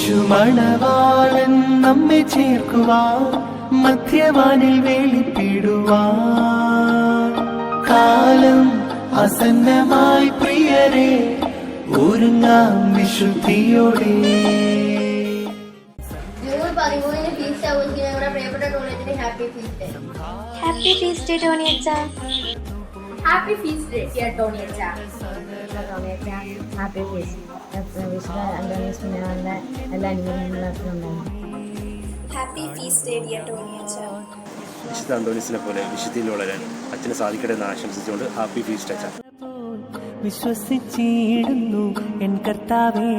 യേശുമണവാളൻ നമ്മെ ചേർക്കുവാൻ മധ്യവാനിൽ വെളിപ്പെടുവാൻ കാലം ആസന്നമായി പ്രിയരെ ഒരുങ്ങാം വിശുദ്ധിയോടെ. ജൂൺ 13 ഫീസ്റ്റ് ആഘോഷിക്കുന്ന നമ്മുടെ പ്രിയപ്പെട്ട ടോണിയത്തിന് happy feast day. Happy feast day ടോണിയച്ച. ഹാപ്പി ഫീസ്റ്റ് ഡേ ഡിയർ ടോണിയച്ച. Happy feast. വിശുദ്ധ അന്തോണീസ് പുണ്യവാന്റെ എല്ലാ അനുഗ്രഹങ്ങളും ഉണ്ടാകും. ഹാപ്പി ഫീസ്റ്റ് ഡേ ഡിയർ ടോണിയച്ച. വിശുദ്ധ അന്തോണീസിനെ പോലെ വിശുദ്ധിയിൽ വളരാൻ അച്ഛന് സാധിക്കട്ടെ എന്ന് ആശംസിച്ചുകൊണ്ട് ഹാപ്പി ഫീസ്റ്റ് അച്ഛൻ. വിശ്വസിച്ചിടുന്നു എൻ കർത്താവേ.